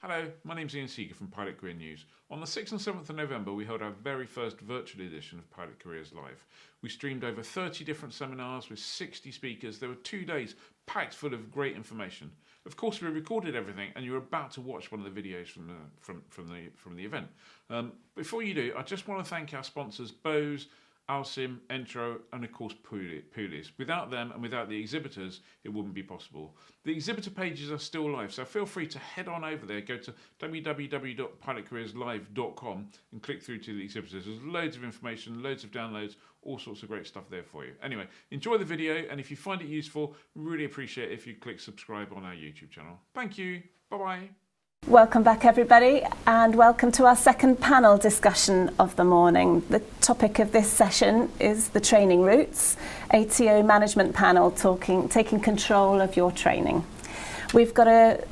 Hello, my name's Ian Seeger from Pilot Career News. On the 6th and 7th of November, we held our very first virtual edition of Pilot Careers Live. We streamed over 30 different seminars with 60 speakers. There were 2 days packed full of great information. Of course, we recorded everything, and you're about to watch one of the videos from the event. Before you do, I just want to thank our sponsors, Bose, Alsim, Entro, and of course Pulis. Without them and without the exhibitors, it wouldn't be possible. The exhibitor pages are still live, so feel free to head on over there. Go to www.pilotcareerslive.com and click through to the exhibitors. There's loads of information, loads of downloads, all sorts of great stuff there for you. Anyway, enjoy the video, and if you find it useful, really appreciate it if you click subscribe on our YouTube channel. Thank you. Bye-bye. Welcome back, everybody, and welcome to our second panel discussion of the morning. The topic of this session is the training routes, ATO management panel taking control of your training. We've got a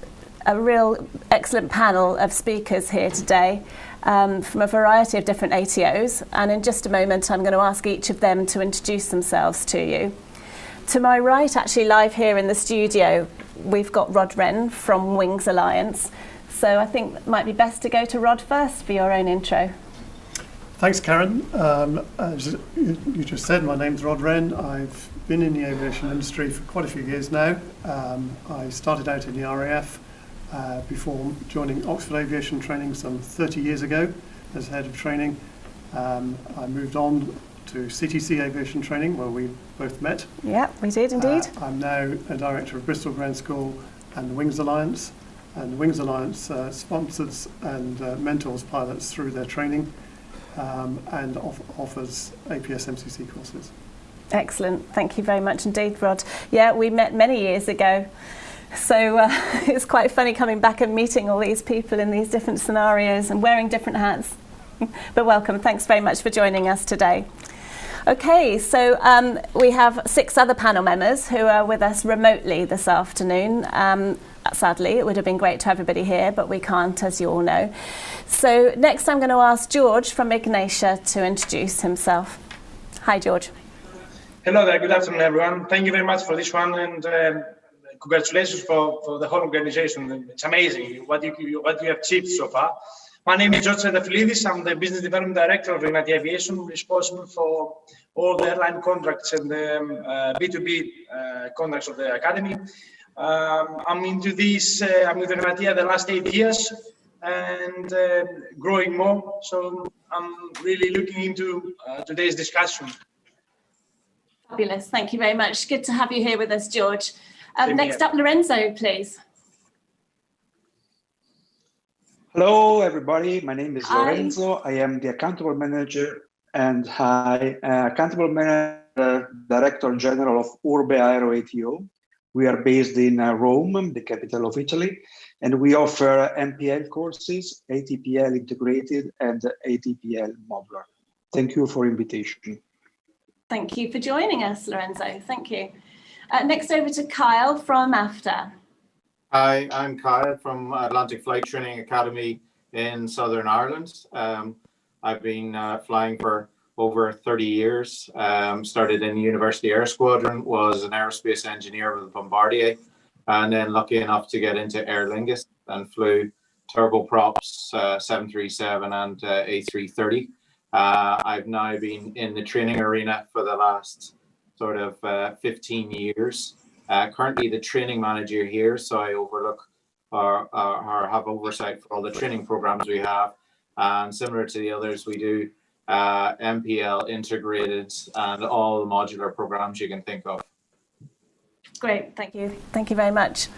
real excellent panel of speakers here today from a variety of different ATOs, and in just a moment I'm going to ask each of them to introduce themselves to you. To my right, actually live here in the studio, we've got Rod Wren from Wings Alliance. So I think it might be best to go to Rod first for your own intro. Thanks, Karen. As you just said, my name's Rod Wren. I've been in the aviation industry for quite a few years now. I started out in the RAF before joining Oxford Aviation Training some 30 years ago as head of training. I moved on to CTC Aviation Training, where we both met. Yeah, we did indeed. I'm now a director of Bristol Ground School and the Wings Alliance. And the Wings Alliance sponsors and mentors pilots through their training and offers APS MCC courses. Excellent. Thank you very much indeed, Rod. Yeah, we met many years ago. So it's quite funny coming back and meeting all these people in these different scenarios and wearing different hats. But welcome. Thanks very much for joining us today. Okay, so we have 6 other panel members who are with us remotely this afternoon. Sadly, it would have been great to have everybody here, but we can't, as you all know. So next I'm going to ask George from Ignatia to introduce himself. Hi, George. Hello there, good afternoon, everyone. Thank you very much for this one, and congratulations for the whole organization. It's amazing what you have achieved so far. My name is George Sedafilidis. I'm the Business Development Director of Ignatia Aviation, responsible for all the airline contracts and the B2B contracts of the Academy. I'm into this, I'm with Ignatia the last 8 years and growing more. So I'm really looking into today's discussion. Fabulous. Thank you very much. Good to have you here with us, George. Next up, Lorenzo, please. Hello, everybody. My name is Lorenzo. I am the accountable manager and accountable manager, Director General of Urbe Aero ATO. We are based in Rome, the capital of Italy, and we offer MPL courses, ATPL integrated and ATPL modular. Thank you for invitation. Thank you for joining us, Lorenzo. Thank you. Next over to Kyle from Afta. Hi, I'm Kyle from Atlantic Flight Training Academy in Southern Ireland. I've been flying for over 30 years. Started in University Air Squadron, was an aerospace engineer with Bombardier, and then lucky enough to get into Aer Lingus and flew turboprops 737 and A330. I've now been in the training arena for the last sort of 15 years. Currently the training manager here, so I overlook or have oversight for all the training programs we have. And similar to the others, we do MPL integrated and all the modular programs you can think of. Great, thank you. Thank you very much.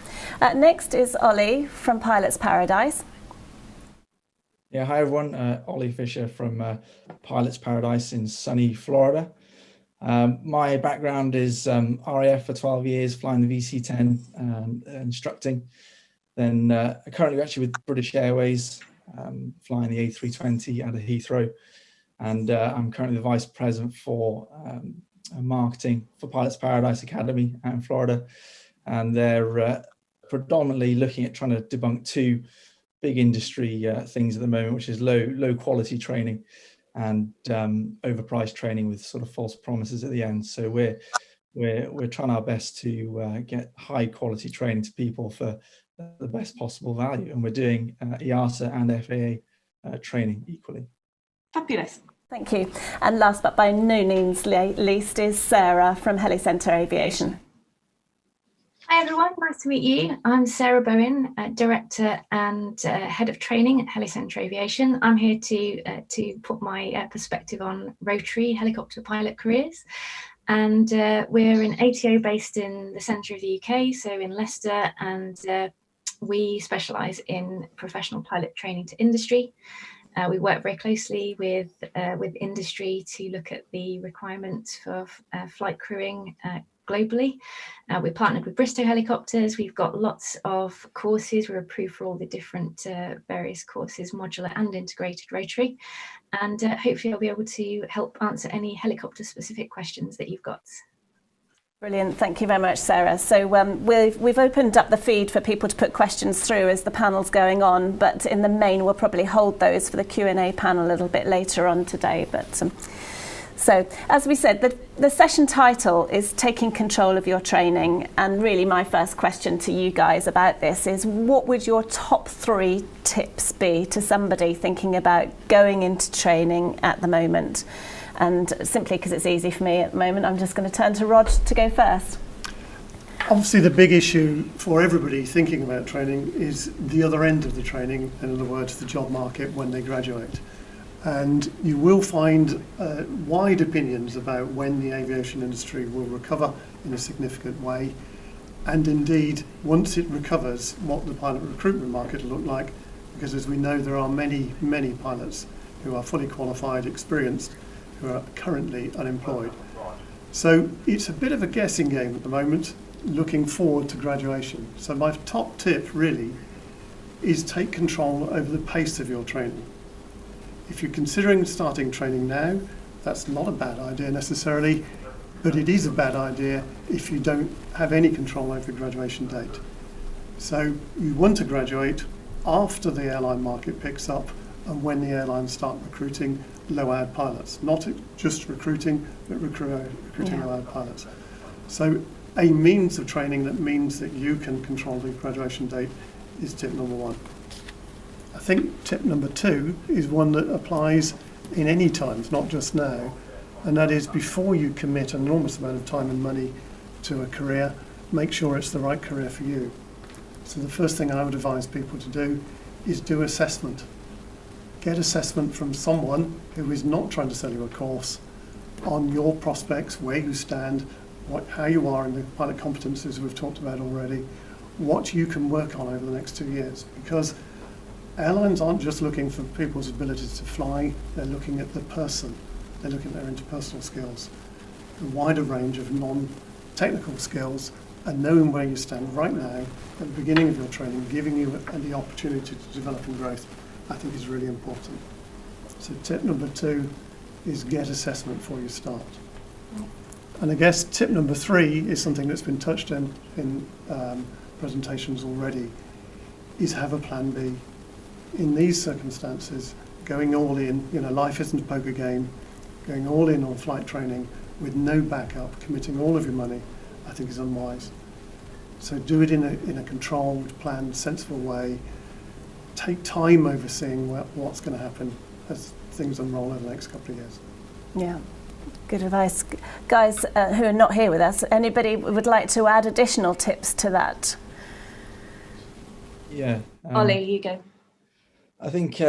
Next is Ollie from Pilots Paradise. Yeah, hi everyone. Ollie Fisher from Pilots Paradise in sunny Florida. My background is RAF for 12 years, flying the VC-10, instructing. Then currently actually with British Airways, flying the A320 out of Heathrow. And I'm currently the Vice President for marketing for Pilots Paradise Academy out in Florida. And they're predominantly looking at trying to debunk 2 big industry things at the moment, which is low quality training and overpriced training with sort of false promises at the end. So we're trying our best to get high quality training to people for the best possible value. And we're doing EASA and FAA training equally. Fabulous. Thank you. And last but by no means least is Sarah from Helicentre Aviation. Hi everyone, nice to meet you. I'm Sarah Bowen, Director and Head of Training at Helicentre Aviation. I'm here to put my perspective on rotary helicopter pilot careers. And we're an ATO based in the centre of the UK, so in Leicester, and we specialise in professional pilot training to industry. We work very closely with industry to look at the requirements for flight crewing globally. We're partnered with Bristow Helicopters. We've got lots of courses. We're approved for all the different various courses, modular and integrated rotary. And hopefully I'll be able to help answer any helicopter specific questions that you've got. Brilliant. Thank you very much, Sarah. So we've opened up the feed for people to put questions through as the panel's going on, but in the main we'll probably hold those for the Q&A panel a little bit later on today. But so, as we said, the session title is Taking Control of Your Training, and really my first question to you guys about this is, what would your top 3 tips be to somebody thinking about going into training at the moment? And simply because it's easy for me at the moment, I'm just going to turn to Rod to go first. Obviously, the big issue for everybody thinking about training is the other end of the training, in other words, the job market when they graduate. And you will find wide opinions about when the aviation industry will recover in a significant way. And indeed, once it recovers, what the pilot recruitment market will look like, because as we know, there are many, many pilots who are fully qualified, experienced, who are currently unemployed. So it's a bit of a guessing game at the moment, looking forward to graduation. So my top tip really is take control over the pace of your training. If you're considering starting training now, that's not a bad idea necessarily, but it is a bad idea if you don't have any control over your graduation date. So you want to graduate after the airline market picks up and when the airlines start recruiting low-hour pilots, not just recruiting, but recruiting low-hour pilots. So a means of training that means that you can control the graduation date is tip number 1. I think tip number 2 is one that applies in any times, not just now, and that is before you commit an enormous amount of time and money to a career, make sure it's the right career for you. So the first thing I would advise people to do is do assessment. Get assessment from someone who is not trying to sell you a course on your prospects, where you stand, how you are in the pilot competencies we've talked about already, what you can work on over the next 2 years. Because airlines aren't just looking for people's abilities to fly, they're looking at the person. They're looking at their interpersonal skills, a wider range of non-technical skills, and knowing where you stand right now at the beginning of your training, giving you the opportunity to develop and growth, I think is really important. So tip number 2 is get assessment before you start. And I guess tip number 3 is something that's been touched in presentations already, is have a plan B. In these circumstances, going all in, life isn't a poker game, going all in on flight training with no backup, committing all of your money, I think is unwise. So do it in a controlled, planned, sensible way. Take time overseeing what's going to happen as things unroll over the next couple of years. Yeah, good advice. Guys who are not here with us, anybody would like to add additional tips to that? Yeah. Ollie, you go. I think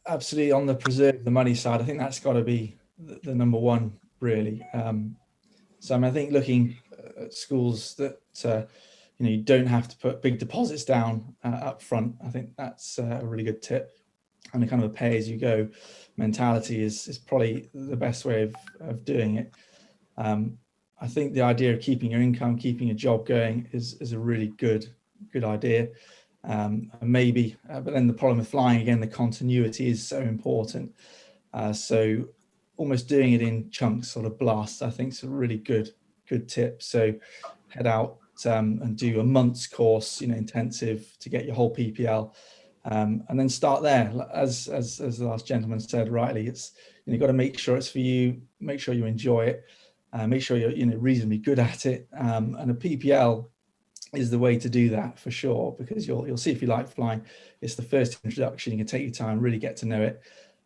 absolutely on the preserve the money side, I think that's got to be the number 1, really. So I think looking at schools that you don't have to put big deposits down up front, I think that's a really good tip. And a kind of a pay-as-you-go mentality is probably the best way of doing it. I think the idea of keeping your income, keeping a job going is a really good idea. Maybe, but then the problem with flying, again, the continuity is so important. So almost doing it in chunks, sort of blasts, I think is a really good tip. So head out and do a month's course, intensive to get your whole PPL, and then start there. As the last gentleman said rightly, it's you've got to make sure it's for you, make sure you enjoy it, make sure you're reasonably good at it, and a PPL is the way to do that for sure, because you'll see if you like flying. It's the first introduction. You can take your time, really get to know it,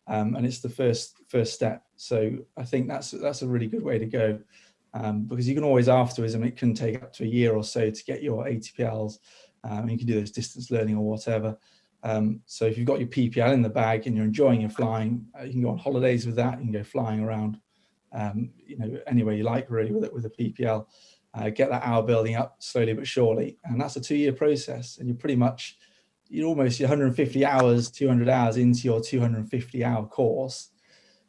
and it's the first step. So I think that's a really good way to go, because you can always afterwards, and it can take up to a year or so to get your ATPLs. You can do those distance learning or whatever. So if you've got your PPL in the bag and you're enjoying your flying, you can go on holidays with that. You can go flying around, anywhere you like really with a PPL. Get that hour building up slowly but surely, and that's a 2-year process. And you're almost 150 hours, 200 hours into your 250-hour course.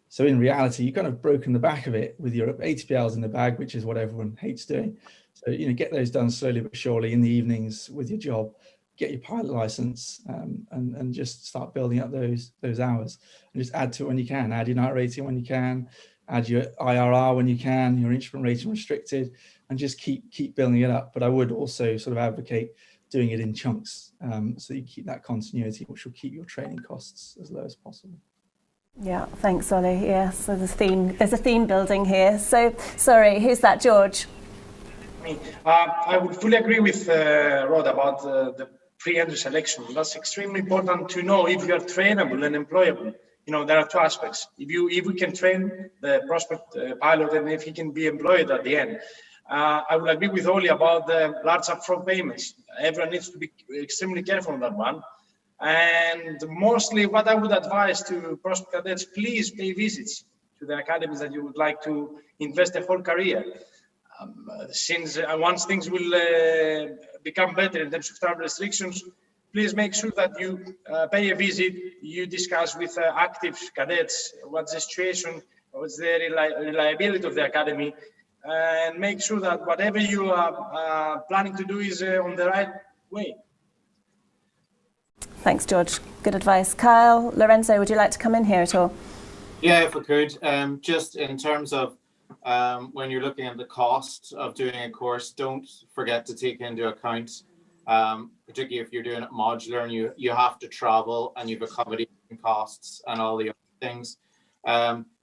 So in reality, you've kind of broken the back of it with your ATPLs in the bag, which is what everyone hates doing. So get those done slowly but surely in the evenings with your job. Get your pilot license, and just start building up those hours, and just add to it when you can. Add your night rating when you can. Add your IRR when you can. Your instrument rating restricted, and just keep building it up. But I would also sort of advocate doing it in chunks, so you keep that continuity, which will keep your training costs as low as possible. Yeah, thanks, Ollie. Yeah, so there's a theme building here. So, sorry, who's that, George? I would fully agree with Rod about the pre-entry selection. That's extremely important to know if you are trainable and employable. There are two aspects. If we can train the prospect pilot, and if he can be employed at the end. I would agree with Ollie about the large upfront payments. Everyone needs to be extremely careful on that one. And mostly what I would advise to prospect cadets, please pay visits to the academies that you would like to invest a whole career. Since once things will become better in terms of travel restrictions, please make sure that you pay a visit, you discuss with active cadets what's the situation, what's the reliability of the academy, and make sure that whatever you are planning to do is on the right way. Thanks, George. Good advice. Kyle, Lorenzo, would you like to come in here at all? Yeah, if I could. Just in terms of when you're looking at the cost of doing a course, don't forget to take into account, particularly if you're doing it modular and you have to travel and you've accommodation costs and all the other things.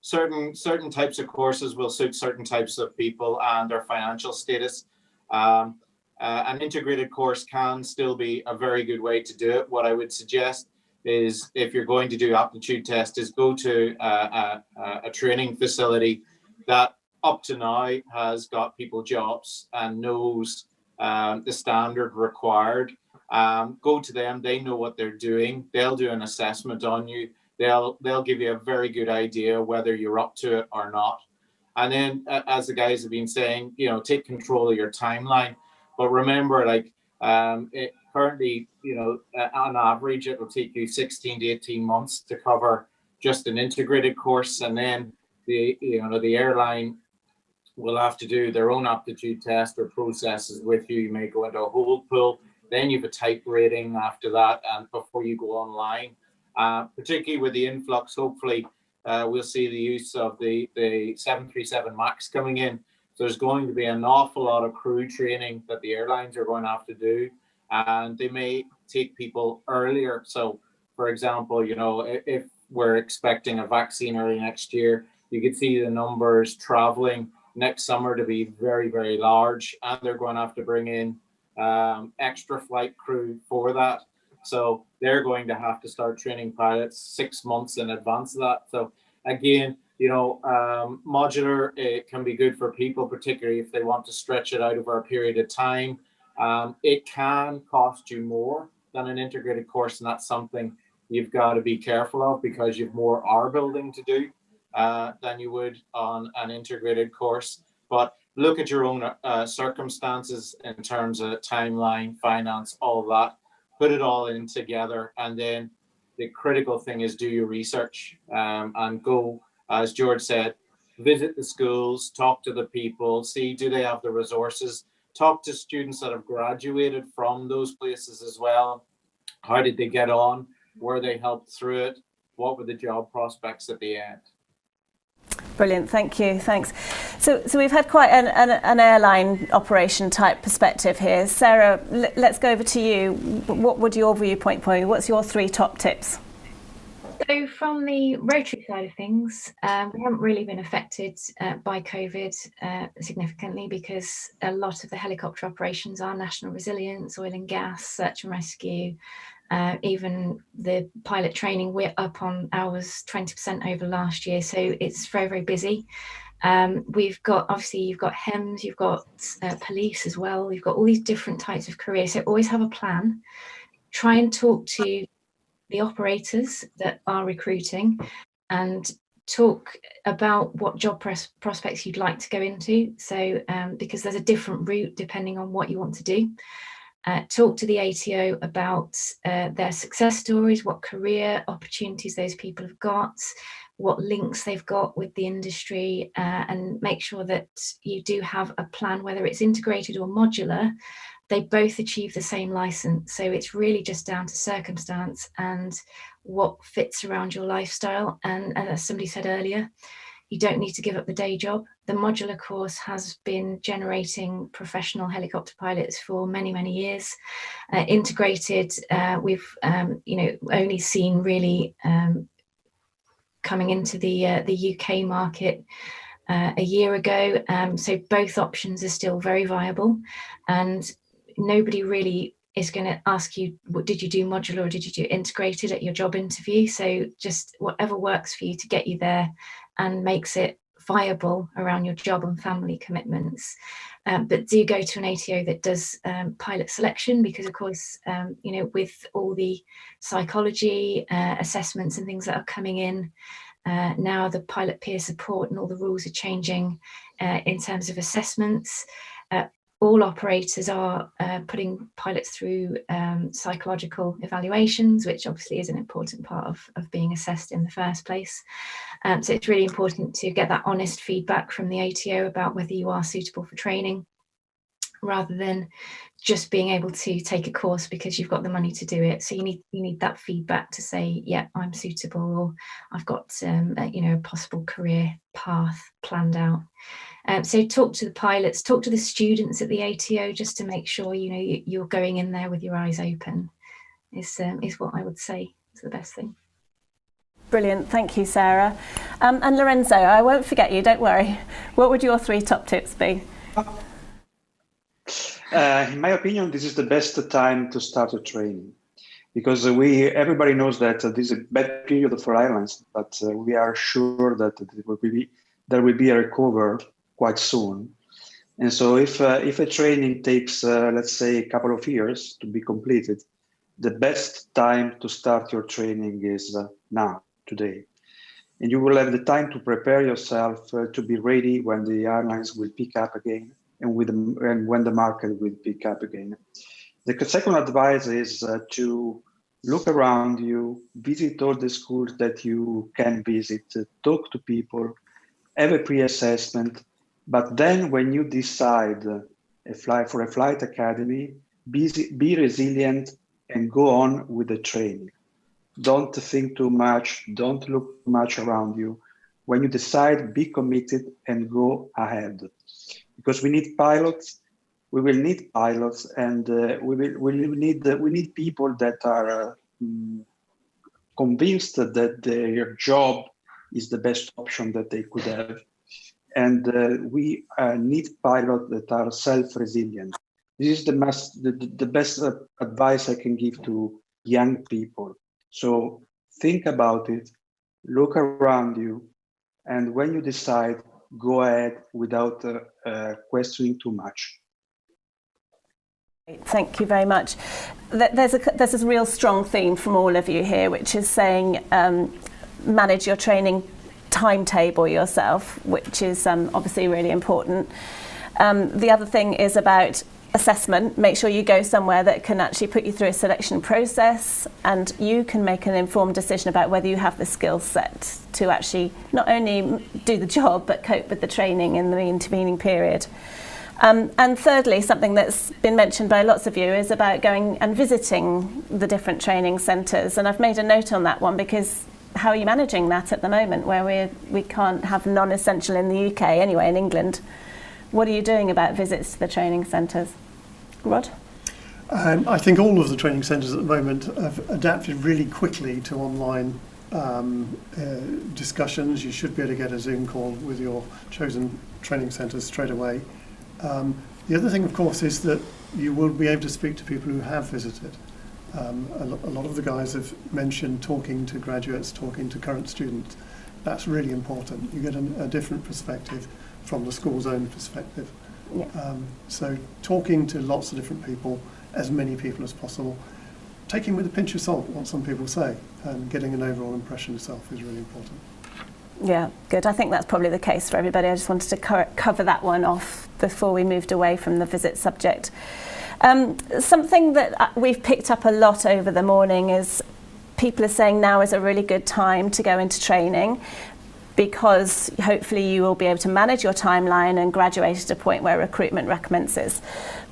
Certain types of courses will suit certain types of people and their financial status. An integrated course can still be a very good way to do it. What I would suggest is, if you're going to do aptitude test, is go to a training facility that up to now has got people jobs and knows the standard required. Go to them. They know what they're doing. They'll do an assessment on you. They'll give you a very good idea whether you're up to it or not. And then, as the guys have been saying, take control of your timeline. But remember, currently, on average, it will take you 16 to 18 months to cover just an integrated course, and then the airline will have to do their own aptitude test or processes with you. You may go into a hold pool, then you have a type rating after that, and before you go online. Particularly with the influx, hopefully we'll see the use of the 737 MAX coming in. So there's going to be an awful lot of crew training that the airlines are going to have to do, and they may take people earlier. So, for example, if we're expecting a vaccine early next year, you could see the numbers traveling next summer to be very, very large, and they're going to have to bring in extra flight crew for that. So they're going to have to start training pilots 6 months in advance of that. So again, modular, it can be good for people, particularly if they want to stretch it out over a period of time. It can cost you more than an integrated course, and that's something you've got to be careful of, because you've more R building to do than you would on an integrated course. But look at your own circumstances in terms of timeline, finance, all that. Put it all in together, and then the critical thing is do your research and go, as George said, visit the schools, talk to the people, see do they have the resources, talk to students that have graduated from those places as well. How did they get on? Were they helped through it? What were the job prospects at the end? Brilliant, thank you, thanks. So we've had quite an airline operation type perspective here. Sarah, let's go over to you. What would your viewpoint be? What's your 3 top tips? So from the Rotary side of things, we haven't really been affected by COVID significantly, because a lot of the helicopter operations are national resilience, oil and gas, search and rescue. Even the pilot training, we're up on hours 20% over last year, so it's very, very busy. We've got, obviously, you've got HEMS, you've got police as well, you've got all these different types of careers, so always have a plan. Try and talk to the operators that are recruiting and talk about what job prospects you'd like to go into. So because there's a different route depending on what you want to do. Talk to the ATO about their success stories, what career opportunities those people have got, what links they've got with the industry, and make sure that you do have a plan, whether it's integrated or modular. They both achieve the same license. So it's really just down to circumstance and what fits around your lifestyle. And as somebody said earlier, you don't need to give up the day job. The modular course has been generating professional helicopter pilots for many, many years. Integrated, we've only seen really coming into the UK market a year ago. So both options are still very viable, and nobody really is going to ask you, did you do modular or did you do integrated at your job interview? So just whatever works for you to get you there and makes it viable around your job and family commitments. But do go to an ATO that does pilot selection, because of course, with all the psychology assessments and things that are coming in, now the pilot peer support and all the rules are changing in terms of assessments. All operators are putting pilots through psychological evaluations, which obviously is an important part of being assessed in the first place. So it's really important to get that honest feedback from the ATO about whether you are suitable for training, rather than just being able to take a course because you've got the money to do it. So you need that feedback to say, yeah, I'm suitable, or I've got a possible career path planned out. So talk to the pilots, talk to the students at the ATO, just to make sure you're going in there with your eyes open. Is what I would say is the best thing. Brilliant, thank you, Sarah. And Lorenzo, I won't forget you, don't worry. What would your 3 top tips be? In my opinion, this is the best time to start your training, because everybody knows that this is a bad period for airlines, but we are sure that there will be a recovery quite soon. And so if a training takes, let's say, a couple of years to be completed, the best time to start your training is now, today. And you will have the time to prepare yourself to be ready when the airlines will pick up again, and when the market will pick up again. The second advice is to look around you, visit all the schools that you can visit, talk to people, have a pre-assessment. But then when you decide for a flight academy, be resilient and go on with the training. Don't think too much, don't look too much around you. When you decide, be committed and go ahead. Because we need pilots, we will need pilots, and we need people that are convinced that their job is the best option that they could have. And we need pilots that are self-resilient. This is the best advice I can give to young people. So think about it, look around you, and when you decide, go ahead without questioning too much. Thank you very much. There's a real strong theme from all of you here, which is saying manage your training timetable yourself, which is obviously really important. The other thing is about assessment. Make sure you go somewhere that can actually put you through a selection process, and you can make an informed decision about whether you have the skill set to actually not only do the job but cope with the training in the intervening period. And thirdly, something that's been mentioned by lots of you is about going and visiting the different training centres, and I've made a note on that one, because how are you managing that at the moment, where we can't have non-essential in the UK anyway, in England? What are you doing about visits to the training centres? Rod? I think all of the training centres at the moment have adapted really quickly to online discussions. You should be able to get a Zoom call with your chosen training centres straight away. The other thing, of course, is that you will be able to speak to people who have visited. A lot of the guys have mentioned talking to graduates, talking to current students. That's really important. You get a different perspective from the school's own perspective. Yeah. So talking to lots of different people, as many people as possible, taking with a pinch of salt what some people say, and getting an overall impression yourself is really important. Yeah, good. I think that's probably the case for everybody. I just wanted to cover that one off before we moved away from the visit subject. Something that we've picked up a lot over the morning is people are saying now is a really good time to go into training, because hopefully you will be able to manage your timeline and graduate at a point where recruitment recommences.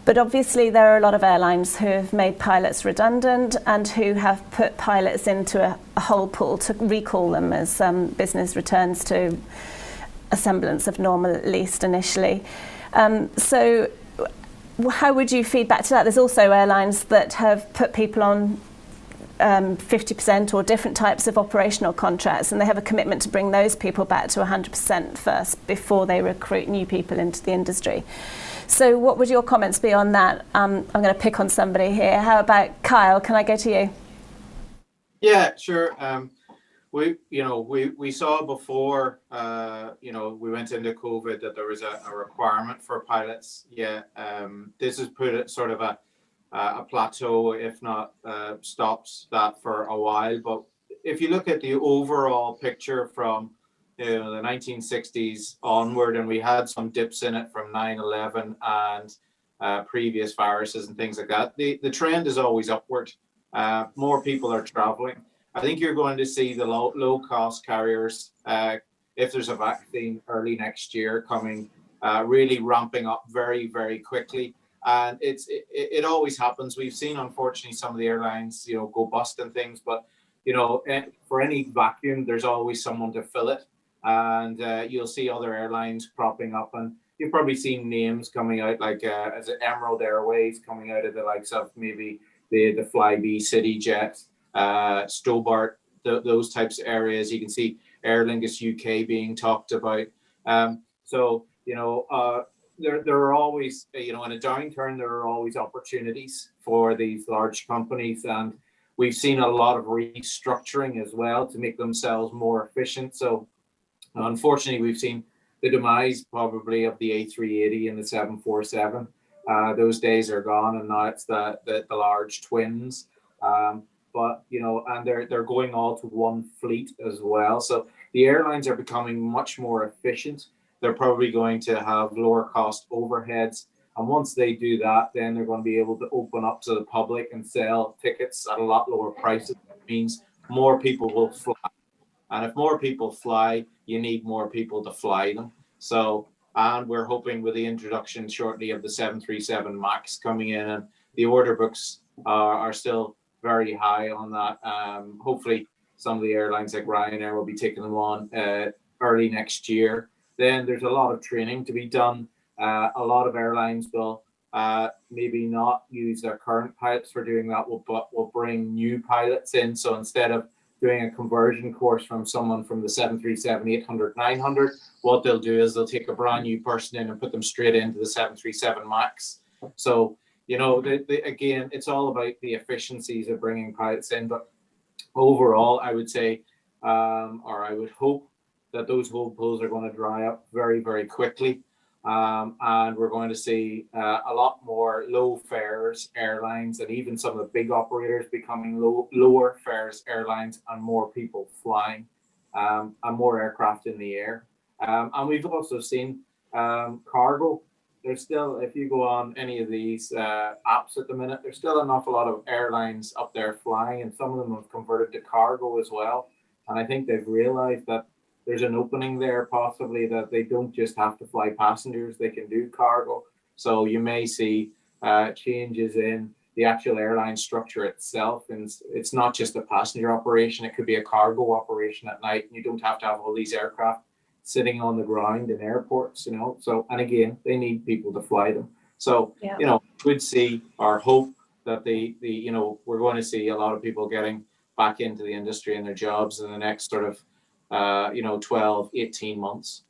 But obviously there are a lot of airlines who have made pilots redundant and who have put pilots into a whole pool to recall them as business returns to a semblance of normal, at least initially. So how would you feed back to that? There's also airlines that have put people on 50% or different types of operational contracts, and they have a commitment to bring those people back to 100% first before they recruit new people into the industry. So what would your comments be on that? I'm going to pick on somebody here. How about Kyle? Can I go to you? Yeah, sure. We saw before, we went into COVID that there was a requirement for pilots. Yeah, this has put it sort of a plateau, if not stops that for a while. But if you look at the overall picture from the 1960s onward, and we had some dips in it from 9/11 and previous viruses and things like that, the trend is always upward. More people are traveling. I think you're going to see the low-cost carriers, if there's a vaccine early next year coming, really ramping up very, very quickly. And it always happens. We've seen, unfortunately, some of the airlines, go bust and things. But for any vacuum, there's always someone to fill it. And you'll see other airlines cropping up, and you've probably seen names coming out like as Emerald Airways coming out of the likes of maybe the Flybe, CityJet, Stobart, those types of areas. You can see Aer Lingus UK being talked about. There are always, in a downturn, there are always opportunities for these large companies, and we've seen a lot of restructuring as well to make themselves more efficient. So unfortunately, we've seen the demise probably of the A380 and the 747. Those days are gone, and now it's the large twins. But and they're going all to one fleet as well. So the airlines are becoming much more efficient. They're probably going to have lower cost overheads. And once they do that, then they're going to be able to open up to the public and sell tickets at a lot lower prices. It means more people will fly. And if more people fly, you need more people to fly them. So, and we're hoping with the introduction shortly of the 737 MAX coming in, and the order books are still very high on that. Hopefully some of the airlines like Ryanair will be taking them on early next year. Then there's a lot of training to be done. A lot of airlines will maybe not use their current pilots for doing that, but will bring new pilots in. So instead of doing a conversion course from someone from the 737, 800, 900, what they'll do is they'll take a brand new person in and put them straight into the 737 MAX. So, again, it's all about the efficiencies of bringing pilots in. But overall, I would say, or I would hope that those hold pools are going to dry up very, very quickly. And we're going to see a lot more low fares airlines, and even some of the big operators becoming lower fares airlines, and more people flying, and more aircraft in the air. And we've also seen cargo. There's still, if you go on any of these apps at the minute, there's still an awful lot of airlines up there flying, and some of them have converted to cargo as well. And I think they've realized that there's an opening there, possibly, that they don't just have to fly passengers, they can do cargo. So you may see changes in the actual airline structure itself. And it's not just a passenger operation, it could be a cargo operation at night. You don't have to have all these aircraft sitting on the ground in airports, So, and again, they need people to fly them. So, would see or hope that we're going to see a lot of people getting back into the industry and their jobs in the next sort of 12, 18 months.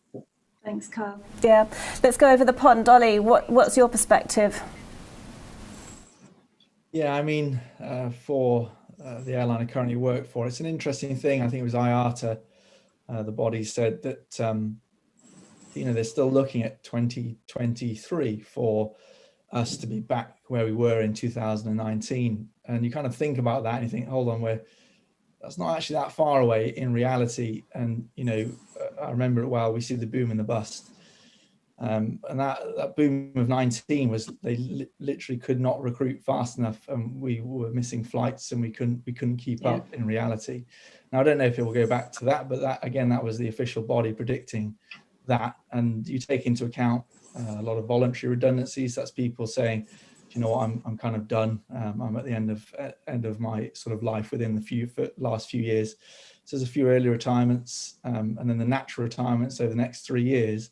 Thanks, Carl. Yeah, let's go over the pond. Ollie, what's your perspective? Yeah, I mean, for the airline I currently work for, it's an interesting thing. I think it was IATA, the body said that, they're still looking at 2023 for us to be back where we were in 2019. And you kind of think about that and you think, hold on, that's not actually that far away in reality. And, I remember it well, we see the boom and the bust. And that boom of 19 was they literally could not recruit fast enough, and we were missing flights and we couldn't keep up in reality. Now I don't know if it will go back to that, but that was the official body predicting that. And you take into account a lot of voluntary redundancies. That's people saying, you know what, I'm kind of done. I'm at the end of my sort of life within the last few years. So there's a few early retirements, and then the natural retirements over the next 3 years.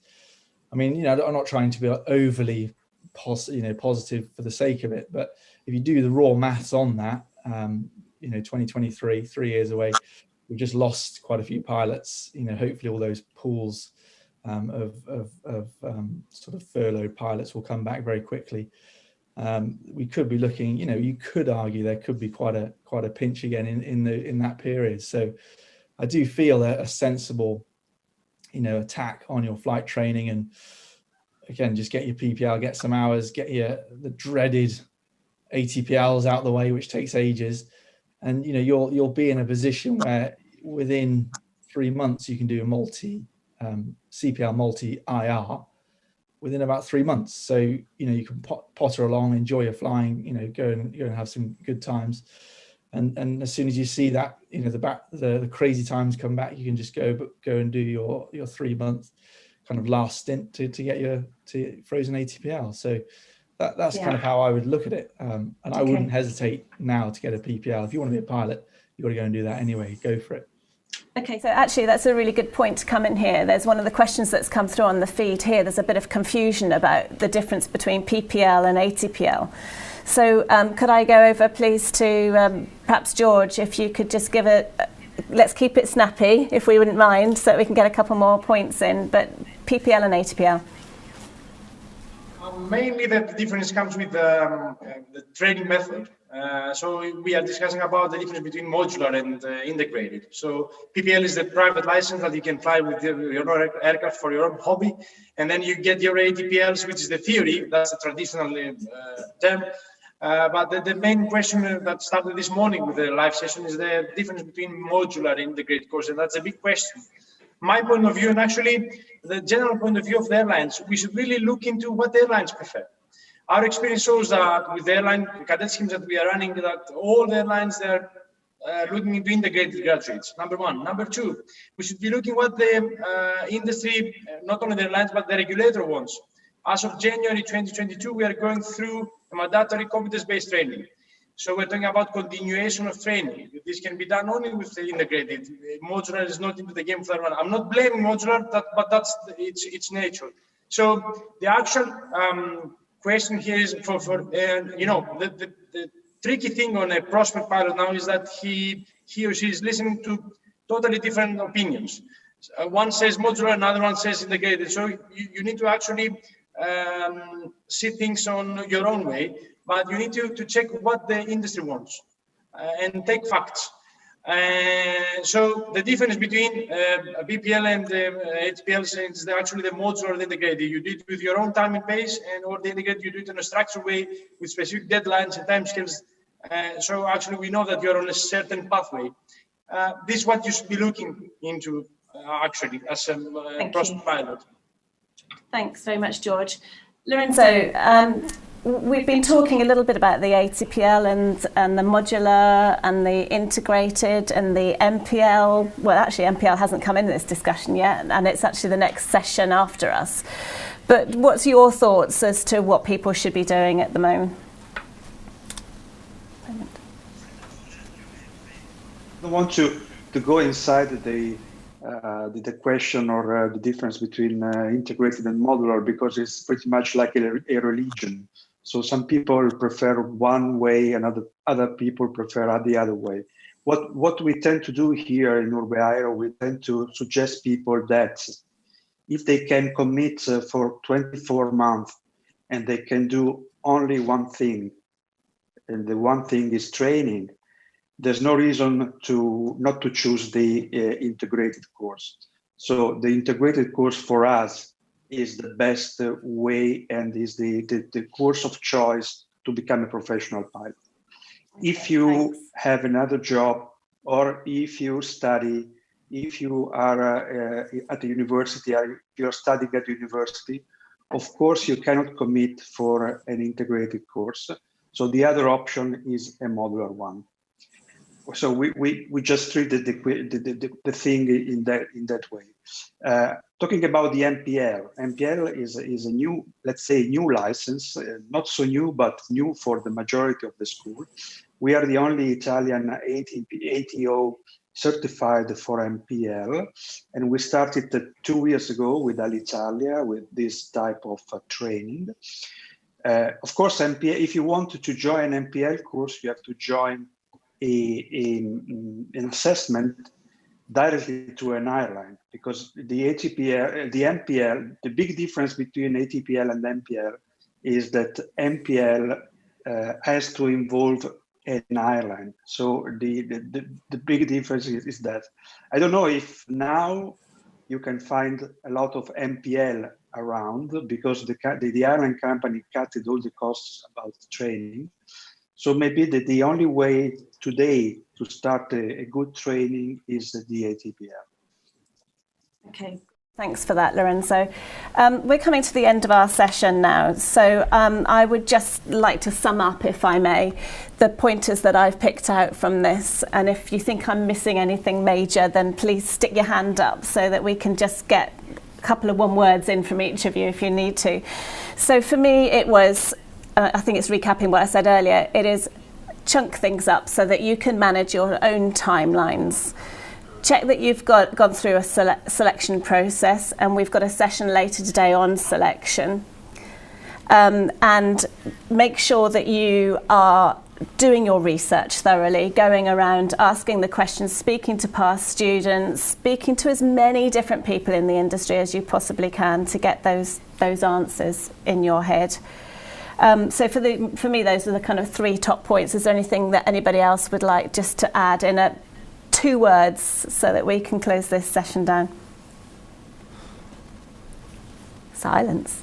I mean, I'm not trying to be overly positive for the sake of it, but if you do the raw maths on that, 2023, 3 years away, we just lost quite a few pilots. Hopefully all those pools of sort of furloughed pilots will come back very quickly. We could be looking, you could argue there could be quite a pinch again in that period. So I do feel a sensible attack on your flight training, and again, just get your PPL, get some hours, get the dreaded ATPLs out the way, which takes ages, and you'll be in a position where within 3 months you can do a multi CPL multi IR within about 3 months. So you can potter along, enjoy your flying, go and have some good times. And as soon as you see that, the crazy times come back, you can just go and do your 3 month kind of last stint to get your frozen ATPL. So that's kind of how I would look at it. And I wouldn't hesitate now to get a PPL. If you want to be a pilot, you've got to go and do that anyway. Go for it. Okay, so actually that's a really good point to come in here. There's one of the questions that's come through on the feed here. There's a bit of confusion about the difference between PPL and ATPL. So could I go over, please, to perhaps George, if you could just give let's keep it snappy, if we wouldn't mind, so that we can get a couple more points in, but PPL and ATPL. Mainly the difference comes with the training method. So we are discussing about the difference between modular and integrated. So PPL is the private license that you can fly with your own aircraft for your own hobby. And then you get your ATPLs, which is the theory. That's the traditional term. But the main question that started this morning with the live session is the difference between modular and integrated course. And that's a big question. My point of view, and actually the general point of view of the airlines, we should really look into what the airlines prefer. Our experience shows that with the airline cadet schemes that we are running, that all the airlines, they're looking into integrated graduates, number one. Number two, we should be looking what the industry, not only the airlines, but the regulator wants. As of January 2022, we are going through a mandatory competence-based training. So we're talking about continuation of training. This can be done only with the integrated. Modular is not into the game for everyone. I'm not blaming modular, but that's its nature. So the actual question here is the tricky thing on a prospect pilot now is that he or she is listening to totally different opinions. One says modular, another one says integrated. So you need to actually see things on your own way. But you need to check what the industry wants and take facts. So the difference between BPL and HPL is actually the modular or the integrated. You do it with your own time and pace, or the integrated, you do it in a structured way with specific deadlines and timescales. So actually we know that you're on a certain pathway. This is what you should be looking into actually as a prospect pilot. Thanks very much, George. Lorenzo, we've been talking a little bit about the ATPL and the modular and the integrated and the MPL. Well, actually, MPL hasn't come into this discussion yet, and it's actually the next session after us. But what's your thoughts as to what people should be doing at the moment? I don't want to go inside the question or the difference between integrated and modular, because it's pretty much like a religion. So some people prefer one way and other people prefer the other way. what we tend to do here in Urbe Aero, we tend to suggest people that if they can commit for 24 months and they can do only one thing, and the one thing is training, there's no reason not to choose the integrated course. So the integrated course for us is the best way and is the course of choice to become a professional pilot. Okay, if you thanks. have another job, or if you study, if you are at a university, or if you're studying at university, of course you cannot commit for an integrated course. So the other option is a modular one. So we just treated the thing in that way. Talking about the MPL is a new, let's say, new license, not so new, but new for the majority of the school. We are the only Italian ATO certified for MPL, and we started 2 years ago with Alitalia with this type of training. Of course, MPL, if you want to join an MPL course, you have to join an assessment directly to an airline, because the MPL, the big difference between ATPL and MPL is that MPL has to involve an airline. So the big difference is that. I don't know if now you can find a lot of MPL around, because the airline company cut all the costs about training. So maybe the only way today to start a good training is the ATPL. Okay, thanks for that, Lorenzo. We're coming to the end of our session now, so I would just like to sum up, if I may, the pointers that I've picked out from this. And if you think I'm missing anything major, then please stick your hand up so that we can just get a couple of one words in from each of you if you need to. So for me, it was, I think it's recapping what I said earlier, it is chunk things up so that you can manage your own timelines. Check that you've gone through a selection process, and we've got a session later today on selection. And make sure that you are doing your research thoroughly, going around, asking the questions, speaking to past students, speaking to as many different people in the industry as you possibly can to get those answers in your head. So for me, those are the kind of 3 top points. Is there anything that anybody else would like just to add in 2 words so that we can close this session down? Silence.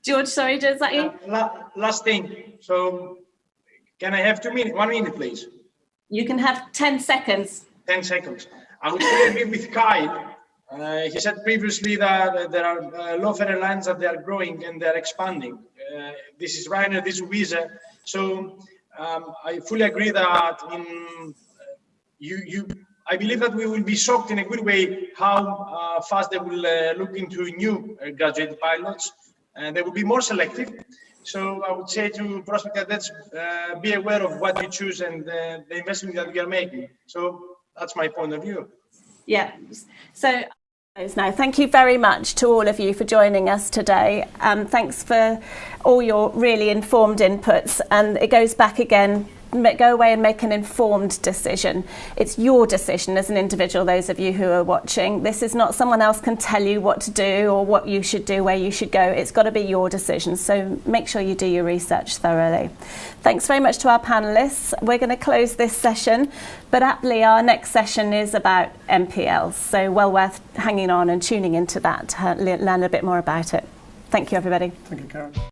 George, sorry, is that you? Last thing. So can I have 2 minutes? 1 minute, please. You can have 10 seconds. 10 seconds. I would fully agree with Kyle. He said previously that there are low-fare airlines that they are growing and they are expanding. This is Ryanair, this is Wizz Air. So I fully agree that I believe that we will be shocked in a good way how fast they will look into new graduate pilots, and they will be more selective. So I would say to prospect cadets, be aware of what you choose and the investment that you are making. So that's my point of view. Yeah. So now, thank you very much to all of you for joining us today. Thanks for all your really informed inputs. And it goes back again, go away and make an informed decision. It's your decision as an individual, those of you who are watching. This is not someone else can tell you what to do or what you should do, where you should go. It's got to be your decision. So make sure you do your research thoroughly. Thanks very much to our panellists. We're going to close this session, but aptly our next session is about MPLs. So well worth hanging on and tuning into that to learn a bit more about it. Thank you, everybody. Thank you, Karen.